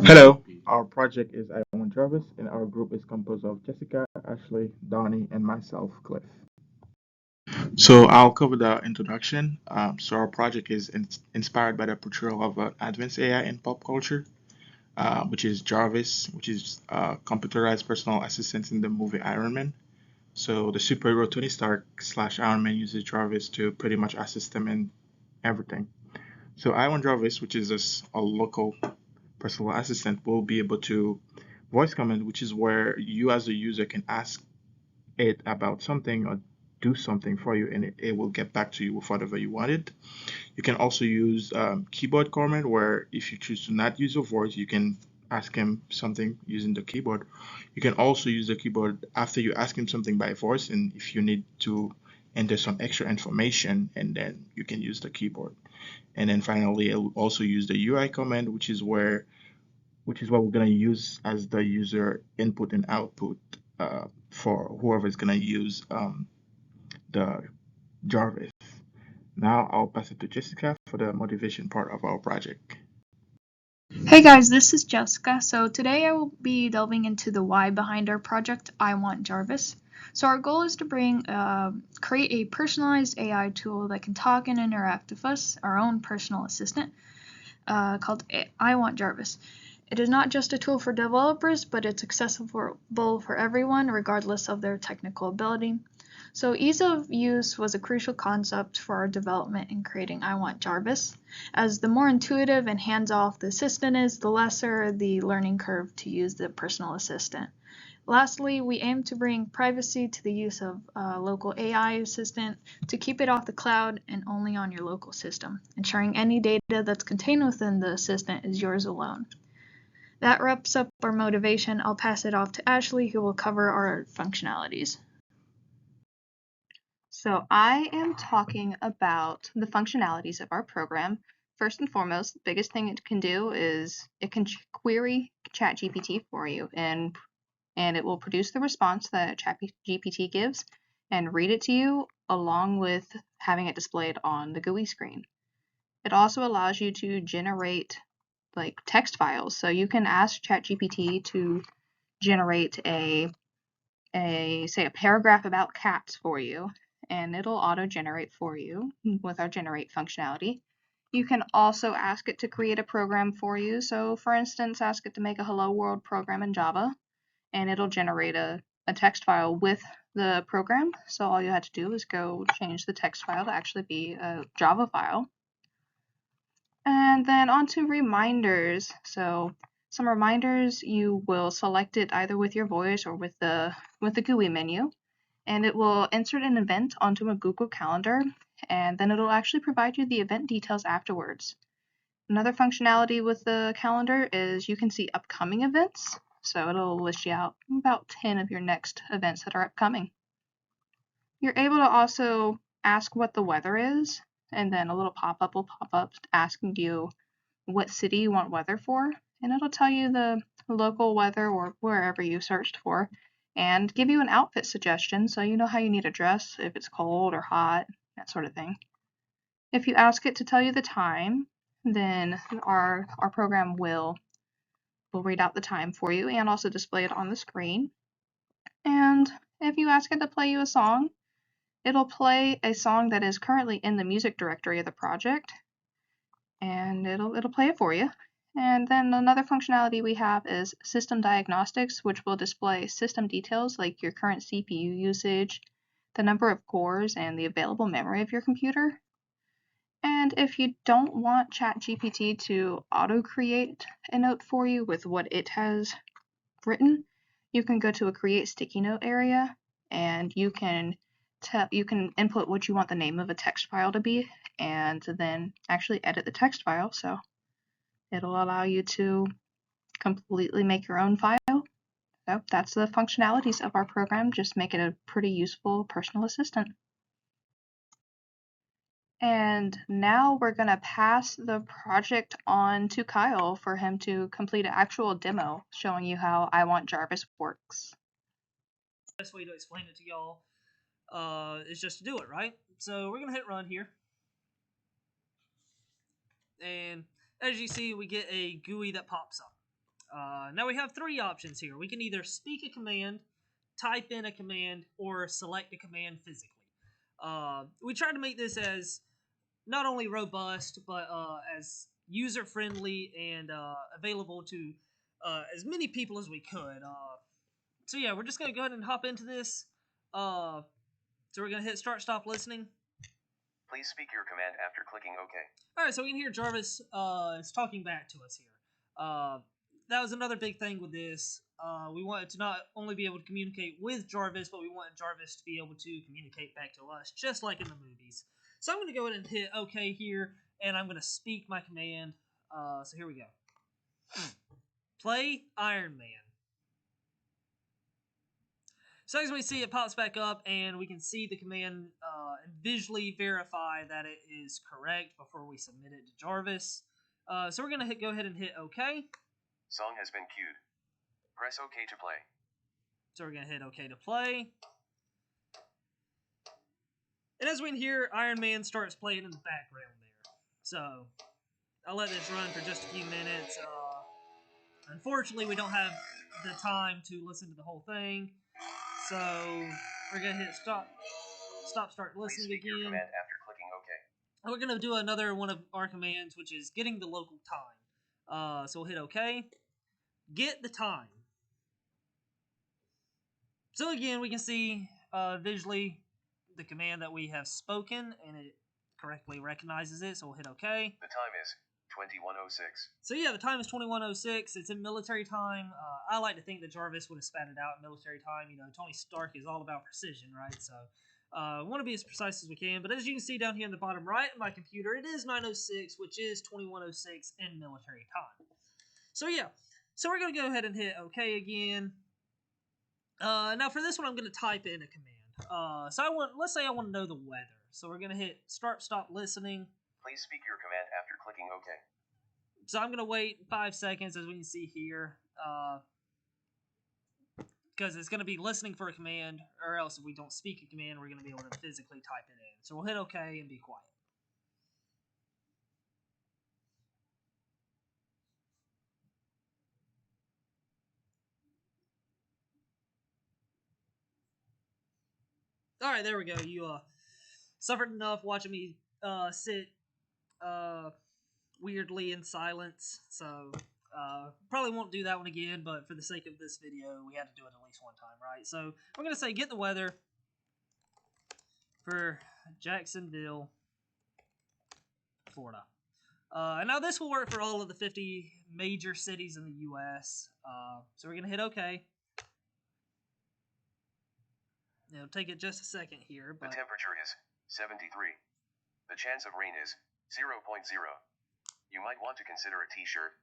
Hello, our project is I Want Jarvis, and our group is composed of Jessica, Ashley, Donnie, and myself, Cliff. So I'll cover the introduction. So our project is inspired by the portrayal of advanced AI in pop culture, which is Jarvis, which is computerized personal assistant in the movie Iron Man. So the superhero Tony Stark slash Iron Man uses Jarvis to pretty much assist him in everything. So I Want Jarvis, which is just a local personal assistant, will be able to voice command, which is where you as a user can ask it about something or do something for you, and it will get back to you with whatever you wanted. You can also use keyboard command, where if you choose to not use your voice, you can ask him something using the keyboard. You can also use the keyboard after you ask him something by voice, and if you need to enter some extra information, and then you can use the keyboard. And then finally, I'll also use the UI command, which is what we're going to use as the user input and output for whoever is going to use the Jarvis. Now I'll pass it to Jessica for the motivation part of our project. Hey guys, this is Jessica. So today I will be delving into the why behind our project, I Want Jarvis. So our goal is to create a personalized AI tool that can talk and interact with us, our own personal assistant, called I Want Jarvis. It is not just a tool for developers, but it's accessible for everyone, regardless of their technical ability. So ease of use was a crucial concept for our development in creating I Want Jarvis, as the more intuitive and hands-off the assistant is, the lesser the learning curve to use the personal assistant. Lastly, we aim to bring privacy to the use of local AI assistant to keep it off the cloud and only on your local system, ensuring any data that's contained within the assistant is yours alone. That wraps up our motivation. I'll pass it off to Ashley, who will cover our functionalities. So I am talking about the functionalities of our program. First and foremost, the biggest thing it can do is it can query ChatGPT for you, and it will produce the response that ChatGPT gives and read it to you along with having it displayed on the GUI screen. It also allows you to generate like text files. So you can ask ChatGPT to generate say a paragraph about cats for you, and it'll auto-generate for you with our generate functionality. You can also ask it to create a program for you. So for instance, ask it to make a hello world program in Java, and it'll generate a text file with the program. So all you had to do is go change the text file to actually be a Java file. And then on to reminders. So some reminders, you will select it either with your voice or with the GUI menu, and it will insert an event onto a Google Calendar, and then it'll actually provide you the event details afterwards. Another functionality with the calendar is you can see upcoming events, so it'll list you out about 10 of your next events that are upcoming. You're able to also ask what the weather is, and then a little pop-up will pop up asking you what city you want weather for, and it'll tell you the local weather or wherever you searched for, and give you an outfit suggestion so you know how you need to dress if it's cold or hot, that sort of thing. If you ask it to tell you the time, then our program will read out the time for you and also display it on the screen. And if you ask it to play you a song, it'll play a song that is currently in the music directory of the project, and it'll play it for you. And then another functionality we have is system diagnostics, which will display system details like your current CPU usage, the number of cores, and the available memory of your computer. And if you don't want ChatGPT to auto-create a note for you with what it has written, you can go to a create sticky note area, and you can input what you want the name of a text file to be, and then actually edit the text file. So it'll allow you to completely make your own file. So that's the functionalities of our program. Just make it a pretty useful personal assistant. And now we're going to pass the project on to Kyle for him to complete an actual demo showing you how I Want Jarvis works. Best way to explain it to y'all is just to do it, right? So we're gonna hit run here, and as you see, we get a GUI that pops up. Now we have three options here. We can either speak a command, type in a command, or select a command physically. We try to make this as not only robust, but as user-friendly and available to as many people as we could. So yeah, we're just going to go ahead and hop into this. So we're going to hit start, stop listening. Please speak your command after clicking OK. Alright, so we can hear Jarvis is talking back to us here. That was another big thing with this. We wanted to not only be able to communicate with Jarvis, but we wanted Jarvis to be able to communicate back to us, just like in the movies. So I'm going to go ahead and hit OK here, and I'm going to speak my command. So here we go. Play Iron Man. So as we see, it pops back up, and we can see the command and visually verify that it is correct before we submit it to Jarvis. So we're going to go ahead and hit OK. Song has been queued. Press OK to play. So we're going to hit OK to play. And as we can hear, Iron Man starts playing in the background there. So I'll let this run for just a few minutes. Unfortunately, we don't have the time to listen to the whole thing. So we're going to hit stop, start listening Please speak your again. command after clicking OK. And we're going to do another one of our commands, which is getting the local time. So we'll hit OK. Get the time. So again, we can see visually the command that we have spoken, and it correctly recognizes it, so we'll hit OK. The time is 21:06. So yeah, the time is 21:06. It's in military time. I like to think that Jarvis would have spat it out in military time. You know, Tony Stark is all about precision, right? So we want to be as precise as we can. But as you can see down here in the bottom right of my computer, it is 9:06, which is 21:06 in military time. So yeah, so we're going to go ahead and hit OK again. Now for this one, I'm going to type in a command. Let's say I want to know the weather. So we're going to hit start, stop listening. Please speak your command after clicking OK. So I'm going to wait 5 seconds, as we can see here, because it's going to be listening for a command, or else if we don't speak a command, we're going to be able to physically type it in. So we'll hit OK and be quiet. All right, there we go. You suffered enough watching me sit weirdly in silence, so probably won't do that one again, but for the sake of this video, we had to do it at least one time, right? So we're going to say get the weather for Jacksonville, Florida. And now this will work for all of the 50 major cities in the U.S. So we're going to hit OK. It'll take it just a second here. But the temperature is 73. The chance of rain is 0.0. You might want to consider a t-shirt.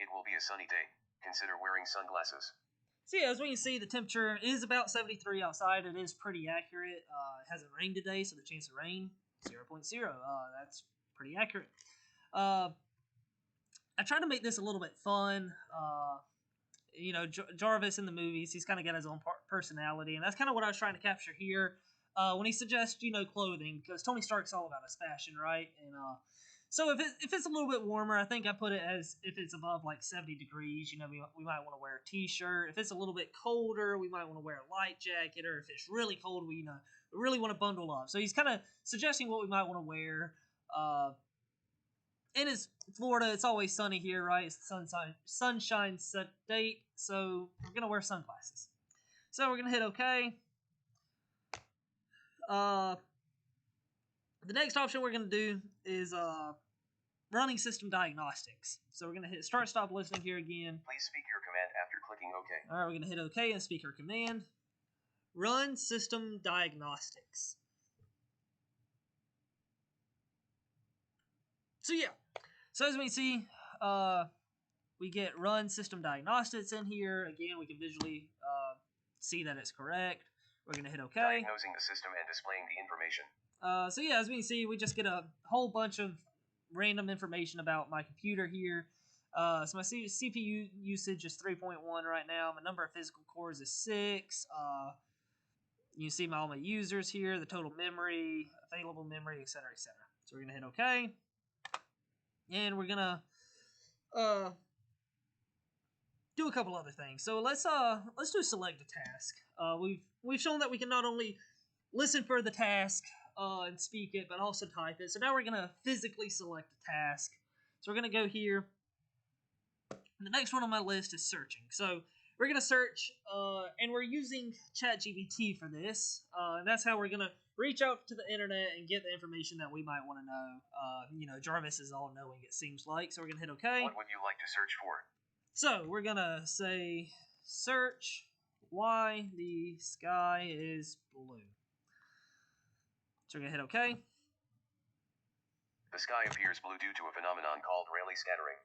It will be a sunny day. Consider wearing sunglasses. So yeah, as we can see, the temperature is about 73 outside. It is pretty accurate. It hasn't rained today, so the chance of rain, 0.0. That's pretty accurate. I tried to make this a little bit fun. You know, Jarvis in the movies, he's kind of got his own personality, and that's kind of what I was trying to capture here when he suggests, you know, clothing, because Tony Stark's all about his fashion, right? And so if it's a little bit warmer, I think I put it as if it's above like 70 degrees, you know, we might want to wear a t-shirt. If it's a little bit colder, we might want to wear a light jacket, or if it's really cold, we really want to bundle up. So he's kind of suggesting what we might want to wear. And it's Florida, it's always sunny here, right? It's sunshine state, so we're going to wear sunglasses. So we're going to hit OK. The next option we're going to do is running system diagnostics. So we're going to hit start, stop listening here again. Please speak your command after clicking OK. All right, we're going to hit OK and speak our command. Run system diagnostics. So yeah, so as we see, we get run system diagnostics in here. Again, we can visually see that it's correct. We're going to hit OK. Diagnosing the system and displaying the information. So yeah, as we can see, we just get a whole bunch of random information about my computer here. So my CPU usage is 3.1 right now. My number of physical cores is 6. You can see all my users here, the total memory, available memory, etc., etc. So we're going to hit OK. And we're going to do a couple other things. So let's do select a task. We've shown that we can not only listen for the task and speak it, but also type it. So now we're gonna physically select a task. So we're gonna go here. The next one on my list is searching. So we're gonna search, and we're using ChatGPT for this. And that's how we're gonna reach out to the internet and get the information that we might want to know. Jarvis is all knowing, it seems like. So we're gonna hit OK. What would you like to search for? So we're gonna say search why the sky is blue. So we're gonna hit OK. The sky appears blue due to a phenomenon called Rayleigh scattering.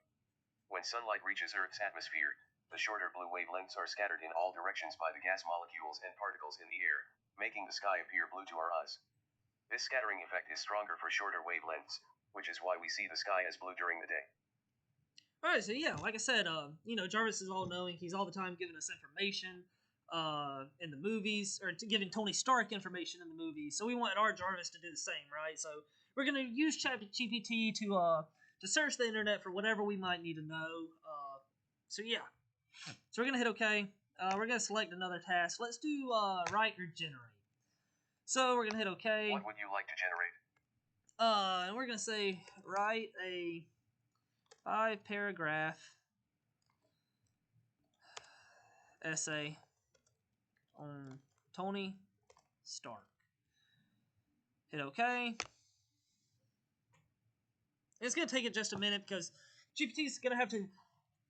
When sunlight reaches Earth's atmosphere, the shorter blue wavelengths are scattered in all directions by the gas molecules and particles in the air, making the sky appear blue to our eyes. This scattering effect is stronger for shorter wavelengths, which is why we see the sky as blue during the day. Alright, so yeah, like I said, Jarvis is all knowing. He's all the time giving us information in the movies, or giving Tony Stark information in the movies. So we want our Jarvis to do the same, right? So we're gonna use ChatGPT to search the internet for whatever we might need to know. So yeah, so we're gonna hit OK. We're gonna select another task. Let's do write or generate. So we're gonna hit OK. What would you like to generate? And we're gonna say write a 5-paragraph essay on Tony Stark. Hit OK. It's going to take it just a minute because GPT is going to have to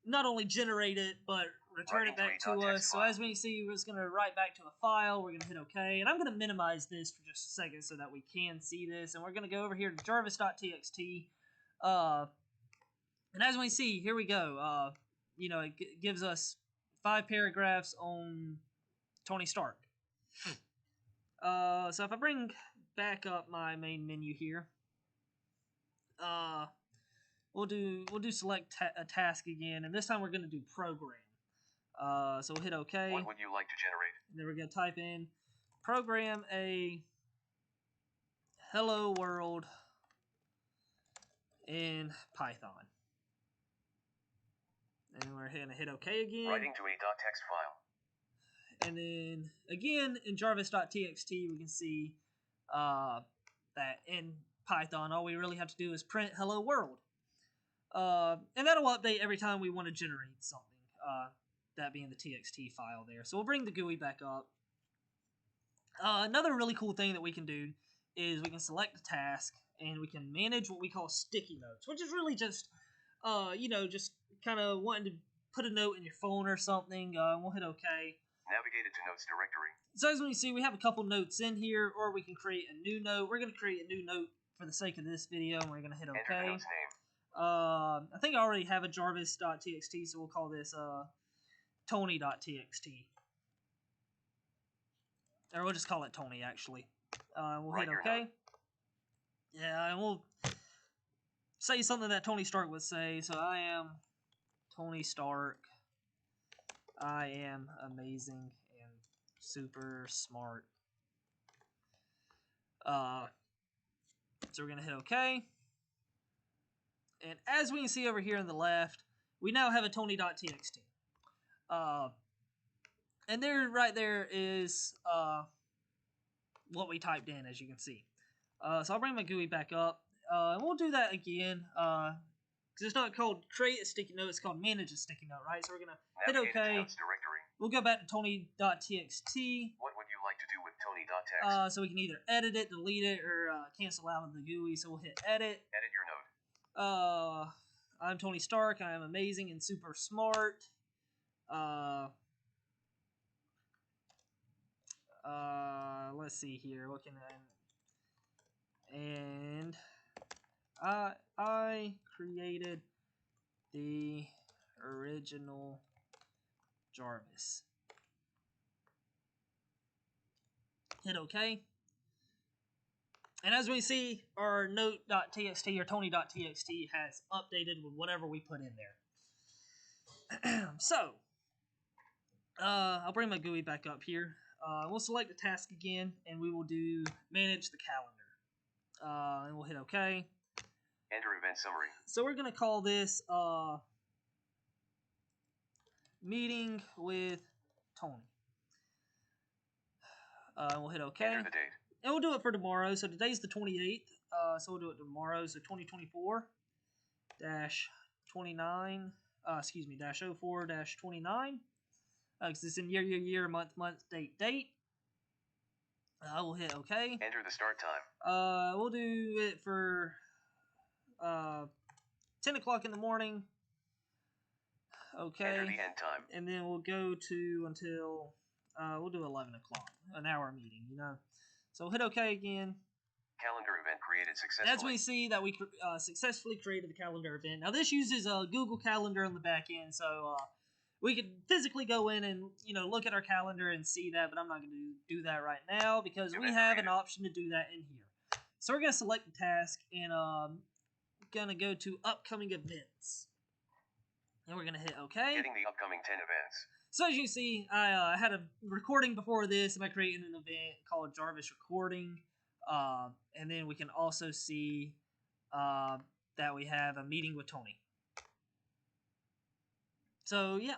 not only generate it, but return it back to us. So as we see, it's going to write back to a file. We're going to hit OK. And I'm going to minimize this for just a second so that we can see this. And we're going to go over here to jarvis.txt. And as we see, here we go. It gives us 5 paragraphs on Tony Stark. So if I bring back up my main menu here, we'll do select a task again, and this time we're going to do program. So we'll hit OK. What would you like to generate? And then we're going to type in program a hello world in Python. And we're going to hit OK again. Writing to a .text file. And then again in jarvis.txt we can see that in Python all we really have to do is print hello world. And that'll update every time we want to generate something, that being the txt file there. So we'll bring the GUI back up. Another really cool thing that we can do is we can select a task and we can manage what we call sticky notes, which is really just just kind of wanting to put a note in your phone or something. We'll hit OK. Navigated to notes directory. So as we see, we have a couple notes in here, or we can create a new note. We're going to create a new note for the sake of this video, and we're going to hit OK. Enter the note's name. I think I already have a jarvis.txt, so we'll call this tony.txt. Or we'll just call it Tony, actually. We'll hit OK. Yeah, and we'll say something that Tony Stark would say. So I am Tony Stark. I am amazing and super smart. So we're going to hit OK. And as we can see over here on the left, we now have a Tony.txt. And there, right there is what we typed in, as you can see. So I'll bring my GUI back up. And we'll do that again. Because it's not called create a sticky note, it's called manage a sticky note, right? So we're going to hit OK. We'll go back to Tony.txt. What would you like to do with Tony.txt? So we can either edit it, delete it, or cancel out of the GUI. So we'll hit edit. Edit your note. I'm Tony Stark. I am amazing and super smart. Let's see here. What can I... And I created the original Jarvis. Hit OK. And as we see, our note.txt or tony.txt has updated with whatever we put in there. So, I'll bring my GUI back up here. We'll select the task again, and we will do manage the calendar. And we'll hit OK. Enter event summary. So we're going to call this meeting with Tony. We'll hit OK. Enter the date. And we'll do it for tomorrow. So today's the 28th. So we'll do it tomorrow. So 2024 -29. Excuse me, -04 -29. Because it's in year, month, date. We'll hit OK. Enter the start time. We'll do it for 10 o'clock in the morning. Okay. Enter the end time. And then we'll go to until we'll do 11 o'clock, an hour meeting, you know. So we'll hit OK again. Calendar event created successfully. As we see that we successfully created the calendar event. Now this uses a Google Calendar on the back end, so we could physically go in and look at our calendar and see that, but I'm not going to do that right now because we have an option to do that in here. So we're going to select the task and going to go to upcoming events. And we're going to hit OK. Getting the upcoming 10 events. So as you see, I had a recording before this, and I created an event called JARVIS Recording. And then we can also see that we have a meeting with Tony. So yeah,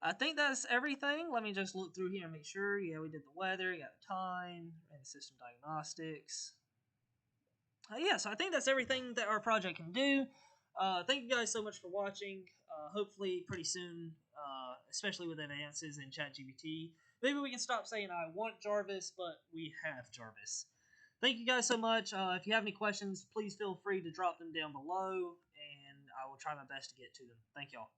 I think that's everything. Let me just look through here and make sure. Yeah, we did the weather, got the time, and system diagnostics. Yeah, so I think that's everything that our project can do. Thank you guys so much for watching. Hopefully pretty soon, especially with advances in ChatGPT, maybe we can stop saying I want Jarvis, but we have Jarvis. Thank you guys so much. If you have any questions, please feel free to drop them down below, and I will try my best to get to them. Thank y'all.